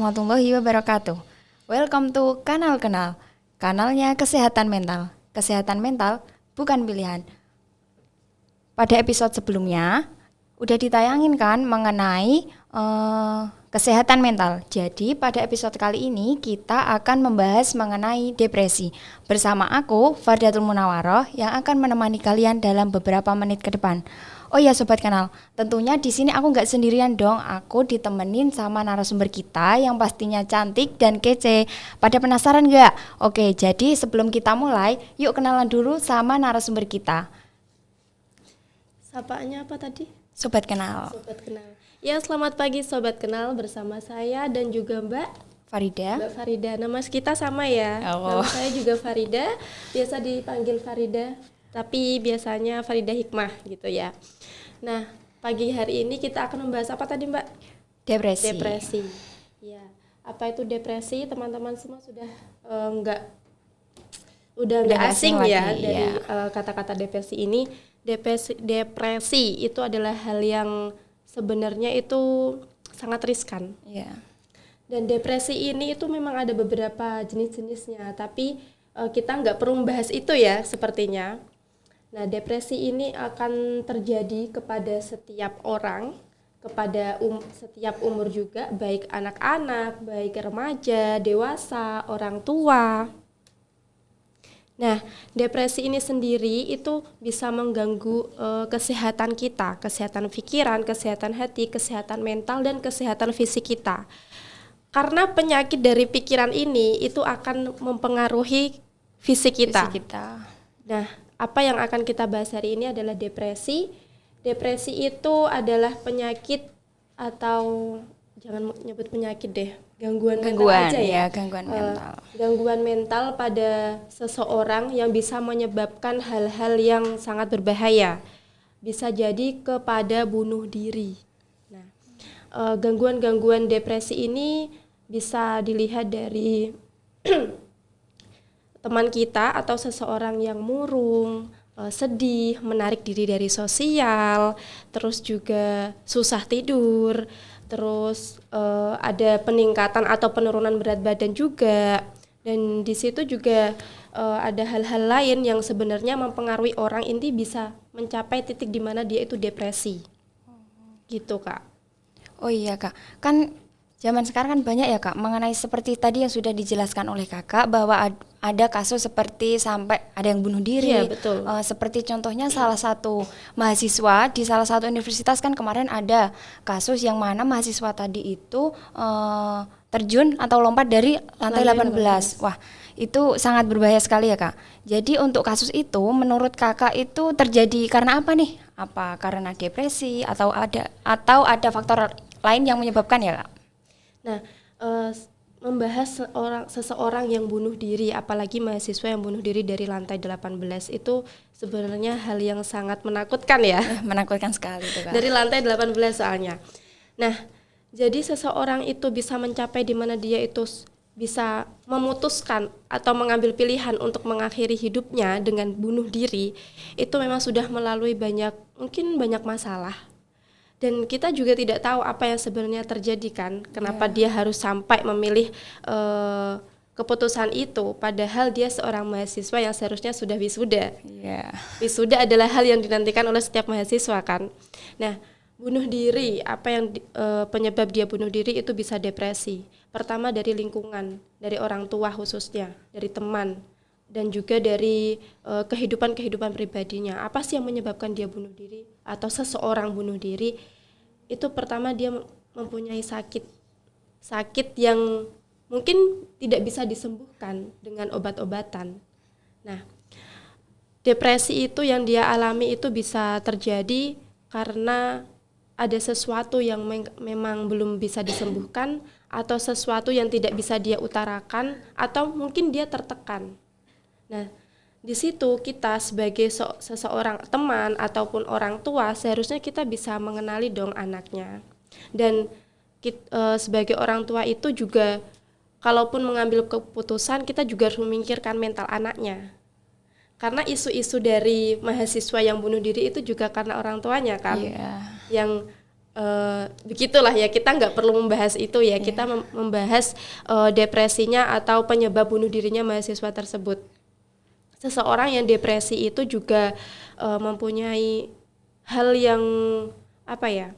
warahmatullahi wabarakatuh. Welcome to Kanal Kenal, kanalnya kesehatan mental. Kesehatan mental bukan pilihan. Pada episode sebelumnya, udah ditayangin kan mengenai kesehatan mental. Jadi pada episode kali ini kita akan membahas mengenai depresi. Bersama aku, Fardatul Munawaroh, yang akan menemani kalian dalam beberapa menit ke depan. Oh ya Sobat Kenal, tentunya di sini aku nggak sendirian dong. Aku ditemenin sama narasumber kita yang pastinya cantik dan kece. Pada penasaran nggak? Oke, jadi sebelum kita mulai, yuk kenalan dulu sama narasumber kita. Sapaannya apa tadi? Sobat Kenal. Sobat Kenal. Ya, selamat pagi Sobat Kenal, bersama saya dan juga Mbak Farida. Nama kita sama ya. Oh. Nama saya juga Farida, biasa dipanggil Farida, tapi biasanya Farida Hikmah gitu ya. Nah, pagi hari ini kita akan membahas apa tadi Mbak? Depresi. Ya, apa itu depresi? Teman-teman semua sudah nggak asing ya lagi, dari kata-kata depresi ini. Depresi itu adalah hal yang sebenarnya itu sangat riskan. Yeah. Dan depresi ini itu memang ada beberapa jenis-jenisnya, tapi kita nggak perlu membahas itu ya sepertinya. Nah, depresi ini akan terjadi kepada setiap orang, kepada setiap umur juga, baik anak-anak, baik remaja, dewasa, orang tua. Nah, depresi ini sendiri itu bisa mengganggu kesehatan kita, kesehatan pikiran, kesehatan hati, kesehatan mental, dan kesehatan fisik kita. Karena penyakit dari pikiran ini itu akan mempengaruhi fisik kita. Nah, apa yang akan kita bahas hari ini adalah depresi. Depresi itu adalah penyakit atau jangan nyebut penyakit deh, gangguan mental aja ya. Gangguan mental. Gangguan mental pada seseorang yang bisa menyebabkan hal-hal yang sangat berbahaya. Bisa jadi kepada bunuh diri. Nah, gangguan-gangguan depresi ini bisa dilihat dari teman kita atau seseorang yang murung, sedih, menarik diri dari sosial, terus juga susah tidur, terus ada peningkatan atau penurunan berat badan juga, dan di situ juga ada hal-hal lain yang sebenarnya mempengaruhi orang ini bisa mencapai titik di mana dia itu depresi, gitu Kak. Oh iya Kak, kan zaman sekarang kan banyak ya Kak mengenai seperti tadi yang sudah dijelaskan oleh Kakak bahwa ada kasus seperti sampai ada yang bunuh diri. Iya, betul. Seperti contohnya salah satu mahasiswa di salah satu universitas kan kemarin ada kasus yang mana mahasiswa tadi itu terjun atau lompat dari lantai 18. Wah, itu sangat berbahaya sekali ya Kak. Jadi untuk kasus itu menurut Kakak itu terjadi karena apa nih? Apa karena depresi atau ada faktor lain yang menyebabkan ya Kak? Nah, membahas seseorang yang bunuh diri, apalagi mahasiswa yang bunuh diri dari lantai 18 itu sebenarnya hal yang sangat menakutkan ya. Menakutkan sekali itu Kak. Dari lantai 18 soalnya. Nah, jadi seseorang itu bisa mencapai di mana dia itu bisa memutuskan atau mengambil pilihan untuk mengakhiri hidupnya dengan bunuh diri, itu memang sudah melalui banyak masalah. Dan kita juga tidak tahu apa yang sebenarnya terjadi kan, kenapa dia harus sampai memilih keputusan itu, padahal dia seorang mahasiswa yang seharusnya sudah wisuda. Wisuda adalah hal yang dinantikan oleh setiap mahasiswa kan. Nah, bunuh diri, apa yang penyebab dia bunuh diri itu bisa depresi. Pertama dari lingkungan, dari orang tua khususnya, dari teman, dan juga dari kehidupan pribadinya. Apa sih yang menyebabkan dia bunuh diri atau seseorang bunuh diri? Itu pertama dia mempunyai sakit yang mungkin tidak bisa disembuhkan dengan obat-obatan. Nah, depresi itu yang dia alami itu bisa terjadi karena ada sesuatu yang memang belum bisa disembuhkan, atau sesuatu yang tidak bisa dia utarakan, atau mungkin dia tertekan. Nah, di situ kita sebagai seseorang teman ataupun orang tua seharusnya kita bisa mengenali dong anaknya. Dan sebagai orang tua itu juga kalaupun mengambil keputusan kita juga harus memikirkan mental anaknya. Karena isu-isu dari mahasiswa yang bunuh diri itu juga karena orang tuanya kan. Yang Begitulah ya, kita nggak perlu membahas itu ya. Kita membahas depresinya atau penyebab bunuh dirinya mahasiswa tersebut. Seseorang yang depresi itu juga mempunyai hal yang apa ya,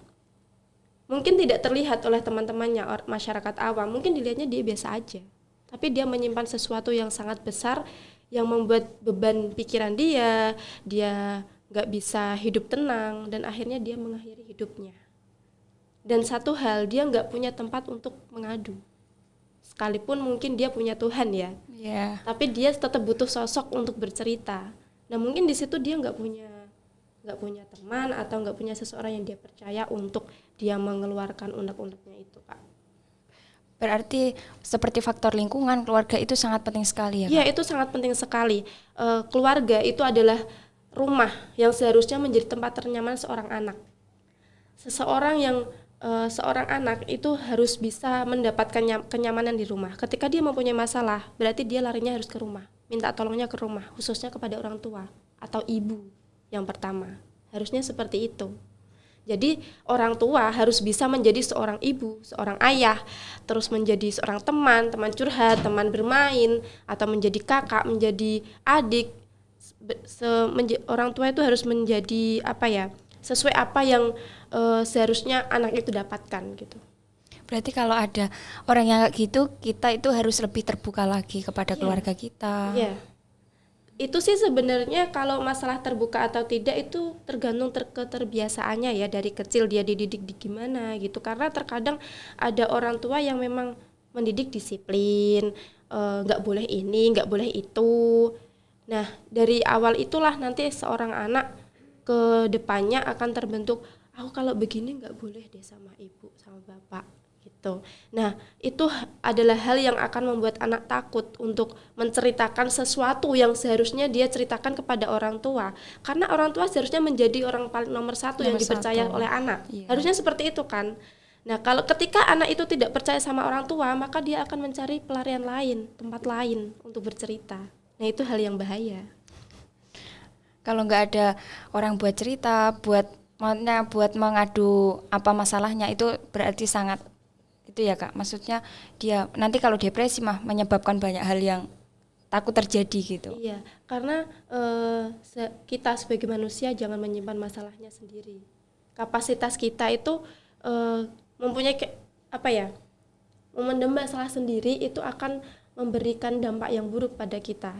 mungkin tidak terlihat oleh teman-temannya, masyarakat awam. Mungkin dilihatnya dia biasa aja, tapi dia menyimpan sesuatu yang sangat besar yang membuat beban pikiran dia nggak bisa hidup tenang, dan akhirnya dia mengakhiri hidupnya. Dan satu hal, dia nggak punya tempat untuk mengadu. Sekalipun mungkin dia punya Tuhan ya, tapi dia tetap butuh sosok untuk bercerita. Nah mungkin di situ dia nggak punya teman atau nggak punya seseorang yang dia percaya untuk dia mengeluarkan unek-uneknya itu, Kak. Berarti seperti faktor lingkungan, keluarga itu sangat penting sekali ya, Kak? Iya, itu sangat penting sekali. Keluarga itu adalah rumah yang seharusnya menjadi tempat ternyaman seorang anak. Seorang anak itu harus bisa mendapatkan kenyamanan di rumah. Ketika dia mempunyai masalah, berarti dia larinya harus ke rumah, minta tolongnya ke rumah, khususnya kepada orang tua atau ibu yang pertama. Harusnya seperti itu. Jadi orang tua harus bisa menjadi seorang ibu, seorang ayah, terus menjadi seorang teman curhat, teman bermain, atau menjadi kakak, menjadi adik. Orang tua itu harus menjadi sesuai apa yang seharusnya anak itu dapatkan gitu. Berarti kalau ada orang yang kayak gitu, kita itu harus lebih terbuka lagi kepada keluarga kita. Iya. Itu sih sebenarnya kalau masalah terbuka atau tidak itu tergantung keterbiasaannya ya, dari kecil dia dididik di gimana gitu. Karena terkadang ada orang tua yang memang mendidik disiplin, nggak boleh ini, nggak boleh itu. Nah dari awal itulah nanti seorang anak ke depannya akan terbentuk, aku kalau begini nggak boleh deh sama ibu sama bapak gitu. Nah itu adalah hal yang akan membuat anak takut untuk menceritakan sesuatu yang seharusnya dia ceritakan kepada orang tua, karena orang tua seharusnya menjadi orang paling nomor satu yang dipercaya oleh anak. Harusnya seperti itu kan. Nah kalau ketika anak itu tidak percaya sama orang tua, maka dia akan mencari pelarian lain, tempat lain untuk bercerita. Nah itu hal yang bahaya. Kalau nggak ada orang buat cerita, buat mengadu apa masalahnya, itu berarti sangat itu ya, Kak. Maksudnya dia nanti kalau depresi menyebabkan banyak hal yang takut terjadi gitu. Iya, karena kita sebagai manusia jangan menyimpan masalahnya sendiri. Kapasitas kita itu mempunyai memendam masalah sendiri itu akan memberikan dampak yang buruk pada kita.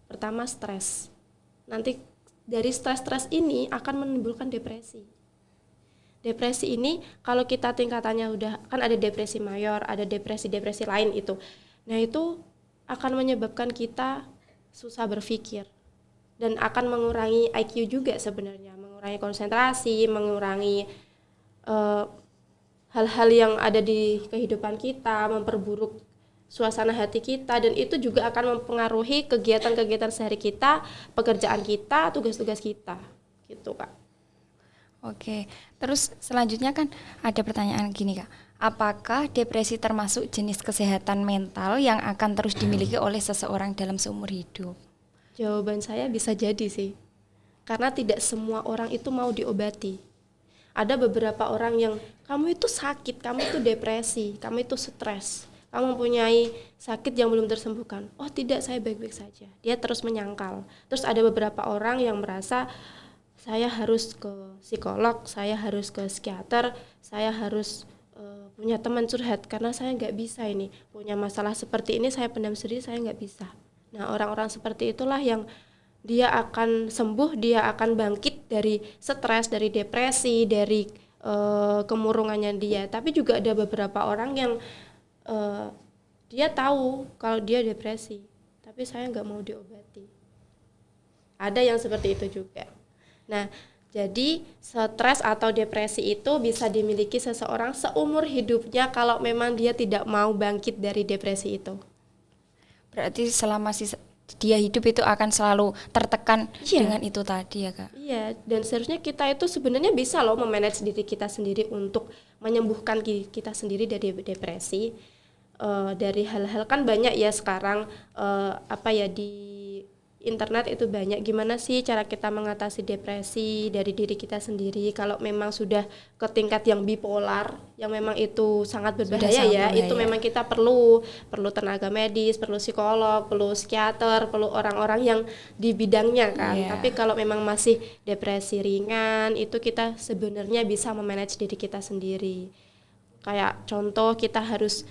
Pertama stres. Nanti dari stres ini akan menimbulkan depresi. Depresi ini kalau kita tingkatannya udah, kan ada depresi mayor, ada depresi lain itu. Nah itu akan menyebabkan kita susah berpikir dan akan mengurangi IQ juga sebenarnya, mengurangi konsentrasi, mengurangi hal-hal yang ada di kehidupan kita, memperburuk suasana hati kita, dan itu juga akan mempengaruhi kegiatan-kegiatan sehari kita, pekerjaan kita, tugas-tugas kita gitu, Kak. Oke, terus selanjutnya kan ada pertanyaan gini, Kak. Apakah depresi termasuk jenis kesehatan mental yang akan terus dimiliki oleh seseorang dalam seumur hidup? Jawaban saya bisa jadi sih, karena tidak semua orang itu mau diobati. Ada beberapa orang yang kamu itu sakit, kamu itu depresi, kamu itu stres, kamu mempunyai sakit yang belum tersembuhkan. Oh tidak, saya baik-baik saja. Dia terus menyangkal. Terus ada beberapa orang yang merasa saya harus ke psikolog, saya harus ke psikiater, saya harus punya teman curhat, karena saya nggak bisa ini, punya masalah seperti ini saya pendam sendiri, saya nggak bisa. Nah orang-orang seperti itulah yang dia akan sembuh, dia akan bangkit dari stres, dari depresi, dari kemurungannya dia. Tapi juga ada beberapa orang yang dia tahu kalau dia depresi, tapi saya nggak mau diobati. Ada yang seperti itu juga. Nah, jadi stres atau depresi itu bisa dimiliki seseorang seumur hidupnya kalau memang dia tidak mau bangkit dari depresi itu. Berarti selama dia hidup itu akan selalu tertekan dengan itu tadi ya, Kak? Iya, dan seharusnya kita itu sebenarnya bisa loh memanage diri kita sendiri untuk menyembuhkan kita sendiri dari depresi. Dari hal-hal kan banyak ya sekarang di internet itu banyak gimana sih cara kita mengatasi depresi dari diri kita sendiri. Kalau memang sudah ke tingkat yang bipolar, yang memang itu sangat berbahaya sangat ya, berbahaya. itu memang kita perlu tenaga medis, perlu psikolog, perlu psikiater, perlu orang-orang yang di bidangnya kan. Iya. Tapi kalau memang masih depresi ringan, itu kita sebenarnya bisa memanage diri kita sendiri. Kayak contoh kita harus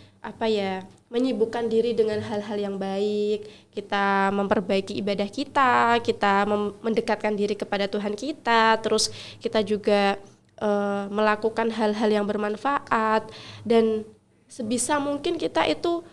menyibukkan diri dengan hal-hal yang baik, kita memperbaiki ibadah kita mendekatkan diri kepada Tuhan kita, terus kita juga melakukan hal-hal yang bermanfaat, dan sebisa mungkin kita itu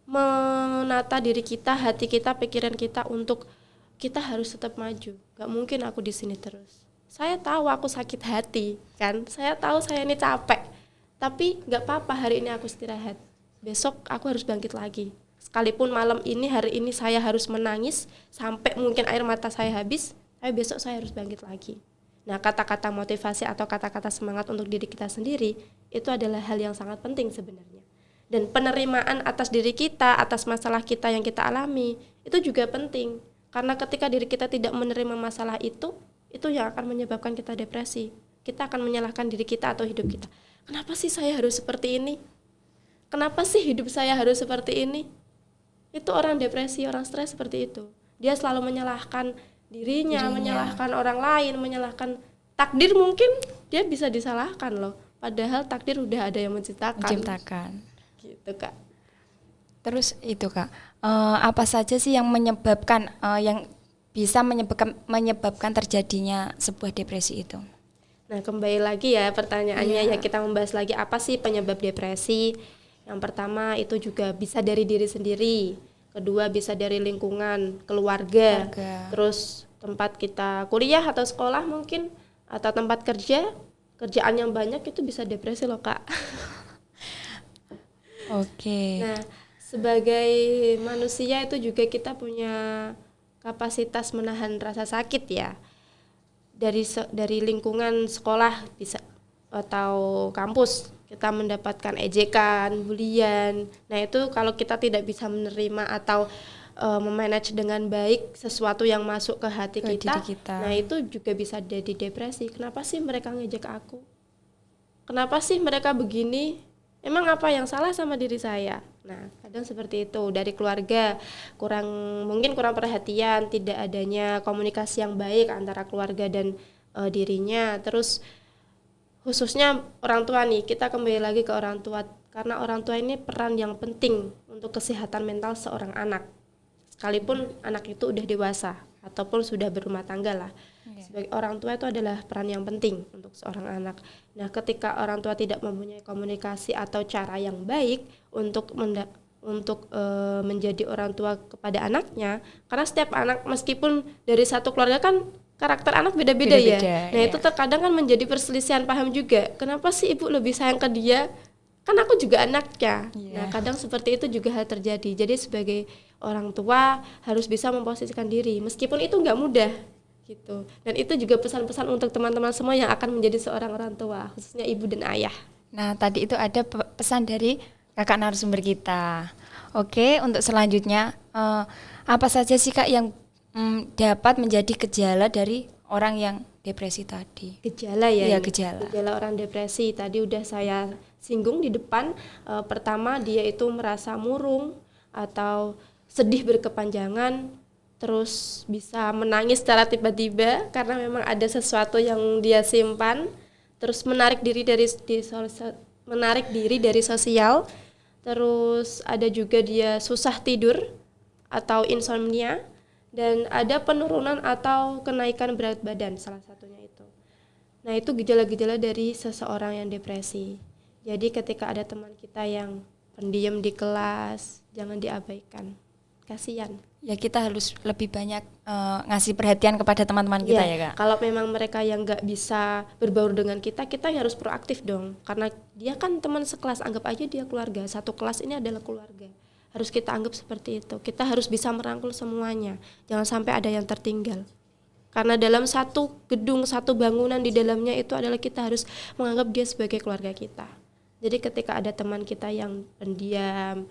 menata diri kita, hati kita, pikiran kita untuk kita harus tetap maju. Gak mungkin aku di sini terus. Saya tahu aku sakit hati, kan? Saya tahu saya ini capek. Tapi gak apa-apa, hari ini aku istirahat. Besok aku harus bangkit lagi. Sekalipun malam ini, hari ini saya harus menangis sampai mungkin air mata saya habis, tapi besok saya harus bangkit lagi. Nah, kata-kata motivasi atau kata-kata semangat untuk diri kita sendiri, itu adalah hal yang sangat penting sebenarnya. Dan penerimaan atas diri kita, atas masalah kita yang kita alami, itu juga penting. Karena ketika diri kita tidak menerima masalah itu yang akan menyebabkan kita depresi. Kita akan menyalahkan diri kita atau hidup kita. Kenapa sih saya harus seperti ini? Kenapa sih hidup saya harus seperti ini? Itu orang depresi, orang stres seperti itu. Dia selalu menyalahkan dirinya, menyalahkan orang lain, menyalahkan takdir. Mungkin dia bisa disalahkan loh. Padahal takdir udah ada yang menciptakan. Gitu Kak. Terus itu Kak, apa saja sih yang menyebabkan yang bisa menyebabkan terjadinya sebuah depresi itu? Nah, kembali lagi ya pertanyaannya, ya kita membahas lagi apa sih penyebab depresi. Yang pertama itu juga bisa dari diri sendiri, kedua bisa dari lingkungan, keluarga. Terus tempat kita kuliah atau sekolah mungkin, atau tempat kerjaan yang banyak itu bisa depresi loh Kak. Oke. Nah, sebagai manusia itu juga kita punya kapasitas menahan rasa sakit ya. Dari lingkungan sekolah bisa atau kampus kita mendapatkan ejekan, bulian. Nah, itu kalau kita tidak bisa menerima atau memanage dengan baik sesuatu yang masuk ke hati kita, nah itu juga bisa jadi depresi. Kenapa sih mereka ngejek aku? Kenapa sih mereka begini? Emang apa yang salah sama diri saya? Nah, kadang seperti itu. Dari keluarga mungkin kurang perhatian, tidak adanya komunikasi yang baik antara keluarga dan dirinya. Terus khususnya orang tua nih, kita kembali lagi ke orang tua, karena orang tua ini peran yang penting untuk kesehatan mental seorang anak. Sekalipun anak itu udah dewasa ataupun sudah berumah tangga lah. Sebagai orang tua itu adalah peran yang penting untuk seorang anak. Nah, ketika orang tua tidak mempunyai komunikasi atau cara yang baik untuk menjadi orang tua kepada anaknya, karena setiap anak meskipun dari satu keluarga kan karakter anak beda-beda ya. Nah, itu terkadang kan menjadi perselisihan paham juga. Kenapa sih ibu lebih sayang ke dia? Kan aku juga anaknya. Nah, kadang seperti itu juga hal terjadi. Jadi sebagai orang tua harus bisa memposisikan diri, meskipun itu nggak mudah gitu. Dan itu juga pesan-pesan untuk teman-teman semua yang akan menjadi seorang orang tua, khususnya ibu dan ayah. Nah, tadi itu ada pesan dari kakak narasumber kita. Oke, untuk selanjutnya apa saja sih Kak yang dapat menjadi gejala dari orang yang depresi tadi? Gejala ya? Iya, gejala. Gejala orang depresi tadi udah saya singgung di depan. Pertama, dia itu merasa murung atau sedih berkepanjangan, terus bisa menangis secara tiba-tiba karena memang ada sesuatu yang dia simpan, terus menarik diri dari sosial, terus ada juga dia susah tidur atau insomnia, dan ada penurunan atau kenaikan berat badan, salah satunya itu. Nah, itu gejala-gejala dari seseorang yang depresi. Jadi ketika ada teman kita yang pendiam di kelas, jangan diabaikan. Kasihan. Ya, kita harus lebih banyak ngasih perhatian kepada teman-teman kita ya Kak. Kalau memang mereka yang nggak bisa berbaur dengan kita harus proaktif dong. Karena dia kan teman sekelas, anggap aja dia keluarga. Satu kelas ini adalah keluarga. Harus kita anggap seperti itu. Kita harus bisa merangkul semuanya. Jangan sampai ada yang tertinggal. Karena dalam satu gedung, satu bangunan di dalamnya itu adalah kita harus menganggap dia sebagai keluarga kita. Jadi ketika ada teman kita yang pendiam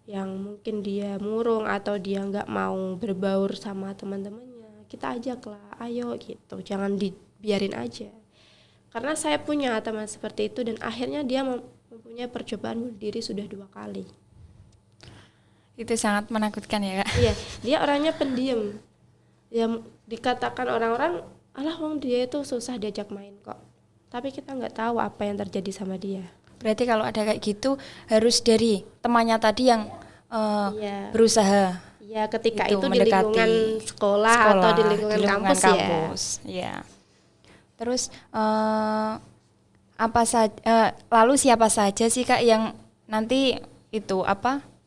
yang mungkin dia murung atau dia nggak mau berbaur sama teman-temannya, kita ajaklah, ayo gitu, jangan dibiarin aja. Karena saya punya teman seperti itu dan akhirnya dia mempunyai percobaan bunuh diri sudah 2 kali. Itu sangat menakutkan ya, Kak. Iya, dia orangnya pendiam. Ya dikatakan orang-orang, alah wong dia itu susah diajak main kok. Tapi kita nggak tahu apa yang terjadi sama dia. Berarti kalau ada kayak gitu harus dari temannya tadi yang Iya. berusaha Ya ketika itu itu di mendekati lingkungan sekolah atau di lingkungan kampus, ya. Terus lalu siapa saja sih, Kak, yang nanti itu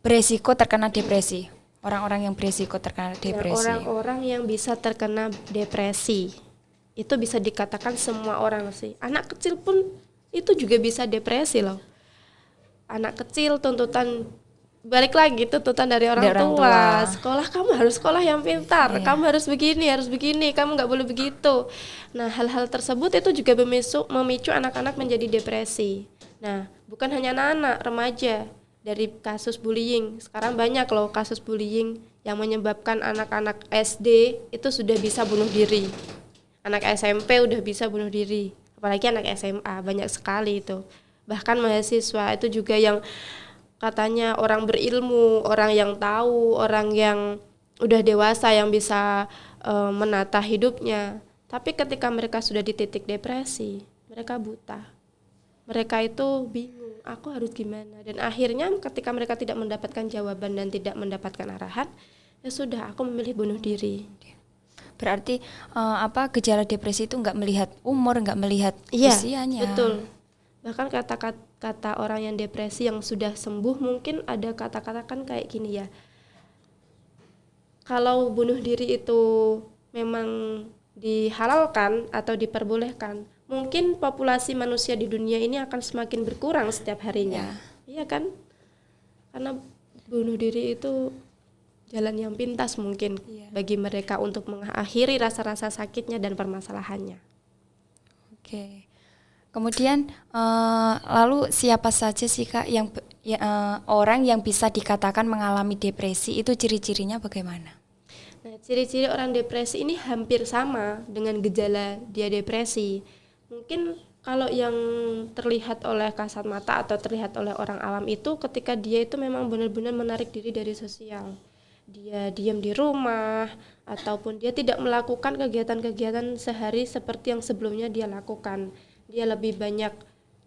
beresiko terkena depresi? Orang-orang yang beresiko terkena depresi. Orang-orang yang bisa terkena depresi itu bisa dikatakan semua orang sih. Anak kecil pun itu juga bisa depresi loh. Anak kecil tuntutan, balik lagi tuntutan dari orang tua. Sekolah, kamu harus sekolah yang pintar, kamu harus begini, kamu nggak boleh begitu. Nah, hal-hal tersebut itu juga memicu anak-anak menjadi depresi. Nah, bukan hanya anak-anak, remaja. Dari kasus bullying, sekarang banyak loh kasus bullying yang menyebabkan anak-anak SD itu sudah bisa bunuh diri. Anak SMP udah bisa bunuh diri, apalagi anak SMA, banyak sekali itu. Bahkan mahasiswa itu juga yang katanya orang berilmu, orang yang tahu, orang yang udah dewasa yang bisa menata hidupnya. Tapi ketika mereka sudah di titik depresi, mereka buta. Mereka itu bingung, aku harus gimana? Dan akhirnya ketika mereka tidak mendapatkan jawaban dan tidak mendapatkan arahan, ya sudah, aku memilih bunuh diri. Berarti gejala depresi itu nggak melihat umur, nggak melihat usianya. Betul. Bahkan kata orang yang depresi yang sudah sembuh, mungkin ada kata-kata kan kayak gini ya. Kalau bunuh diri itu memang dihalalkan atau diperbolehkan, mungkin populasi manusia di dunia ini akan semakin berkurang setiap harinya. Iya kan? Karena bunuh diri itu jalan yang pintas mungkin bagi mereka untuk mengakhiri rasa-rasa sakitnya dan permasalahannya. Oke. Kemudian lalu siapa saja sih, Kak, yang orang yang bisa dikatakan mengalami depresi, itu ciri-cirinya bagaimana? Nah, ciri-ciri orang depresi ini hampir sama dengan gejala dia depresi. Mungkin kalau yang terlihat oleh kasat mata atau terlihat oleh orang awam itu ketika dia itu memang benar-benar menarik diri dari sosial. Dia diam di rumah ataupun dia tidak melakukan kegiatan-kegiatan sehari seperti yang sebelumnya dia lakukan. Dia lebih banyak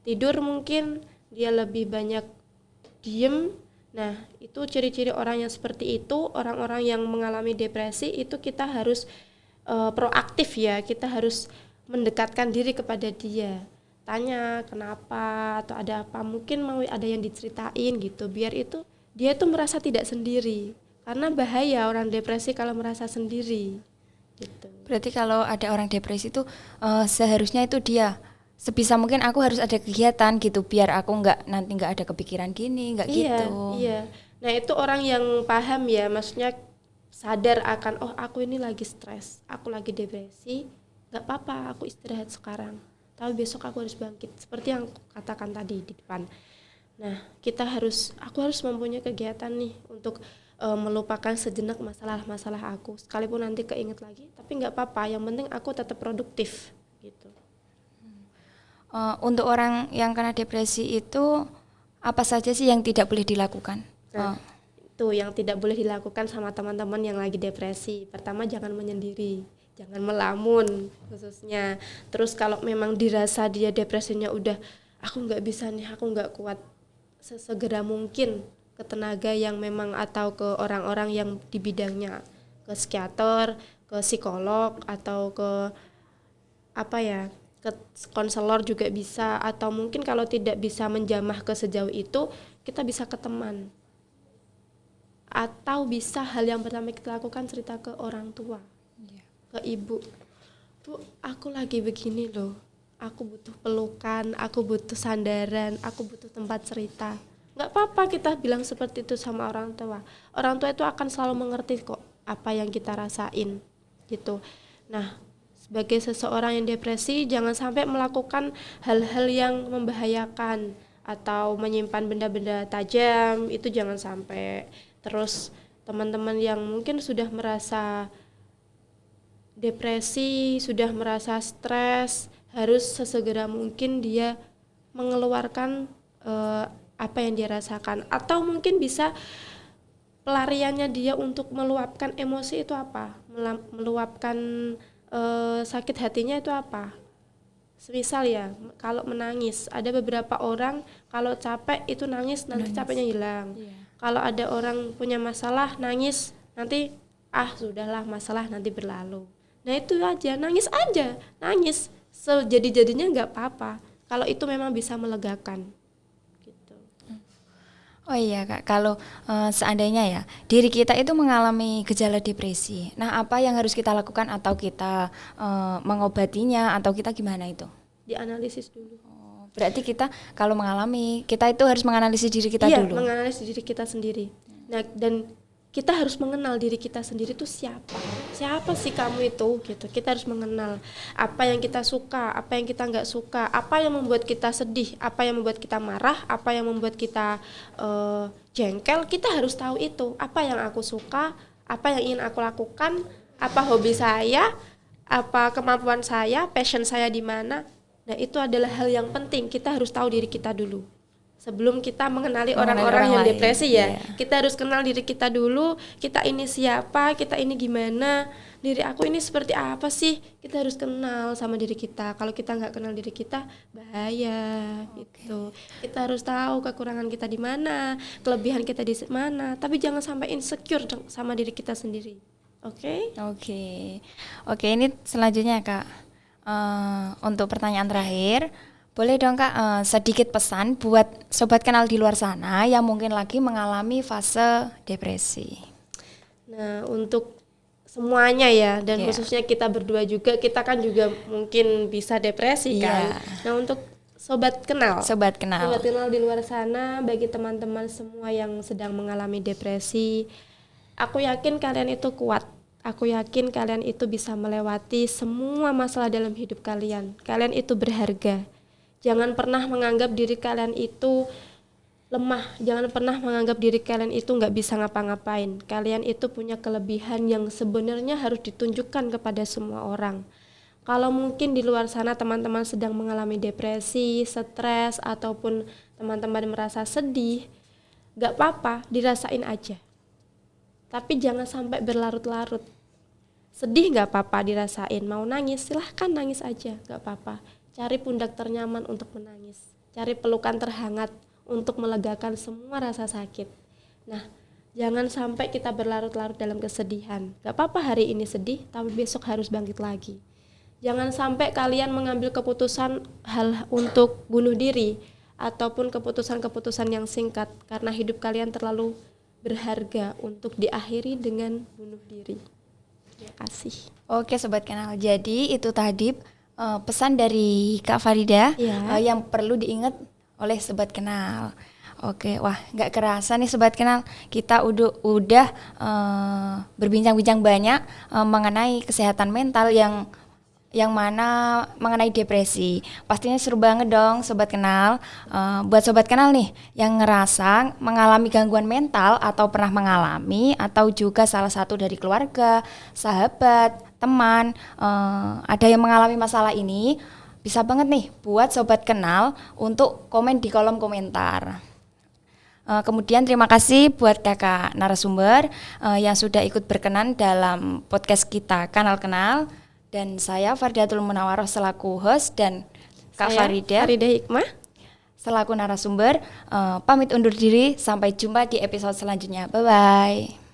tidur mungkin, dia lebih banyak diem. Nah, itu ciri-ciri orang yang seperti itu, orang-orang yang mengalami depresi itu kita harus proaktif ya, kita harus mendekatkan diri kepada dia, tanya kenapa atau ada apa, mungkin mau ada yang diceritain gitu, biar itu dia itu merasa tidak sendiri, karena bahaya orang depresi kalau merasa sendiri gitu. Berarti kalau ada orang depresi itu seharusnya itu dia sebisa mungkin aku harus ada kegiatan gitu biar aku nanti nggak ada kepikiran gini, nggak gitu. Iya. Nah, itu orang yang paham ya, maksudnya sadar akan aku ini lagi stres, aku lagi depresi, nggak apa-apa, aku istirahat sekarang, tapi besok aku harus bangkit seperti yang aku katakan tadi di depan. Nah, aku harus mempunyai kegiatan nih untuk melupakan sejenak masalah-masalah aku, sekalipun nanti keinget lagi, tapi nggak apa-apa, yang penting aku tetap produktif gitu. Untuk orang yang kena depresi itu apa saja sih yang tidak boleh dilakukan? Itu yang tidak boleh dilakukan sama teman-teman yang lagi depresi. Pertama, jangan menyendiri, jangan melamun khususnya. Terus kalau memang dirasa dia depresinya udah aku nggak bisa nih, aku nggak kuat, sesegera mungkin ke tenaga yang memang atau ke orang-orang yang di bidangnya, ke psikiater, ke psikolog atau ke ke konselor juga bisa, atau mungkin kalau tidak bisa menjamah ke sejauh itu, kita bisa ke teman. Atau bisa hal yang pertama kita lakukan cerita ke orang tua, ke ibu. Bu, aku lagi begini loh. Aku butuh pelukan, aku butuh sandaran, aku butuh tempat cerita. Nggak apa-apa kita bilang seperti itu sama orang tua. Orang tua itu akan selalu mengerti kok apa yang kita rasain gitu. Nah, sebagai seseorang yang depresi, jangan sampai melakukan hal-hal yang membahayakan atau menyimpan benda-benda tajam, itu jangan sampai. Terus teman-teman yang mungkin sudah merasa depresi, sudah merasa stres, harus sesegera mungkin dia mengeluarkan apa yang dia rasakan. Atau mungkin bisa pelariannya dia untuk meluapkan emosi itu apa? Meluapkan sakit hatinya itu apa? Semisal ya, kalau menangis, ada beberapa orang kalau capek itu nangis nanti capeknya hilang. Kalau ada orang punya masalah nangis nanti sudahlah masalah nanti berlalu. Nah itu aja, nangis sejadi-jadinya nggak apa-apa. Kalau itu memang bisa melegakan. Gitu. Oh iya Kak, kalau seandainya ya diri kita itu mengalami gejala depresi, nah apa yang harus kita lakukan atau kita mengobatinya atau kita gimana itu? Dianalisis dulu. Berarti kita kalau mengalami, kita itu harus menganalisis diri kita dulu. Iya, menganalisis diri kita sendiri. Nah, dan kita harus mengenal diri kita sendiri itu siapa sih kamu itu gitu. Kita harus mengenal apa yang kita suka, apa yang kita nggak suka, apa yang membuat kita sedih, apa yang membuat kita marah, apa yang membuat kita jengkel. Kita harus tahu itu, apa yang aku suka, apa yang ingin aku lakukan, apa hobi saya, apa kemampuan saya, passion saya di mana. Nah itu adalah hal yang penting, kita harus tahu diri kita dulu sebelum kita mengenali orang-orang yang depresi ya. Kita harus kenal diri kita dulu, kita ini siapa, kita ini gimana, diri aku ini seperti apa sih. Kita harus kenal sama diri kita. Kalau kita nggak kenal diri kita bahaya gitu. Kita harus tahu kekurangan kita di mana, kelebihan kita di mana, tapi jangan sampai insecure sama diri kita sendiri. Oke, ini selanjutnya Kak. Untuk pertanyaan terakhir, boleh dong Kak sedikit pesan buat sobat kenal di luar sana yang mungkin lagi mengalami fase depresi. Nah untuk semuanya ya, dan khususnya kita berdua juga, kita kan juga mungkin bisa depresi kan. Nah untuk sobat kenal di luar sana, bagi teman-teman semua yang sedang mengalami depresi, aku yakin kalian itu kuat. Aku yakin kalian itu bisa melewati semua masalah dalam hidup kalian. Kalian itu berharga. Jangan pernah menganggap diri kalian itu lemah. Jangan pernah menganggap diri kalian itu nggak bisa ngapa-ngapain. Kalian itu punya kelebihan yang sebenarnya harus ditunjukkan kepada semua orang. Kalau mungkin di luar sana teman-teman sedang mengalami depresi, stres, ataupun teman-teman merasa sedih, nggak apa-apa, dirasain aja. Tapi jangan sampai berlarut-larut. Sedih nggak apa-apa dirasain, mau nangis silahkan nangis aja, nggak apa-apa. Cari pundak ternyaman untuk menangis, cari pelukan terhangat untuk melegakan semua rasa sakit. Nah, jangan sampai kita berlarut-larut dalam kesedihan. Nggak apa-apa hari ini sedih, tapi besok harus bangkit lagi. Jangan sampai kalian mengambil keputusan hal untuk bunuh diri ataupun keputusan-keputusan yang singkat, karena hidup kalian terlalu berharga untuk diakhiri dengan bunuh diri. Terima kasih. Oke Sobat Kenal, jadi itu tadi pesan dari Kak Farida yang perlu diingat oleh Sobat Kenal. Oke, wah nggak kerasa nih Sobat Kenal, kita udah berbincang-bincang banyak mengenai kesehatan mental yang mana mengenai depresi. Pastinya seru banget dong Sobat Kenal. Buat Sobat Kenal nih yang ngerasa mengalami gangguan mental atau pernah mengalami, atau juga salah satu dari keluarga, sahabat, teman ada yang mengalami masalah ini, bisa banget nih buat Sobat Kenal untuk komen di kolom komentar. Kemudian terima kasih buat kakak narasumber yang sudah ikut berkenan dalam podcast kita Kanal Kenal. Dan saya Fardiatul Munawaroh selaku host, dan Kak Farida Hikmah selaku narasumber pamit undur diri. Sampai jumpa di episode selanjutnya. Bye-bye.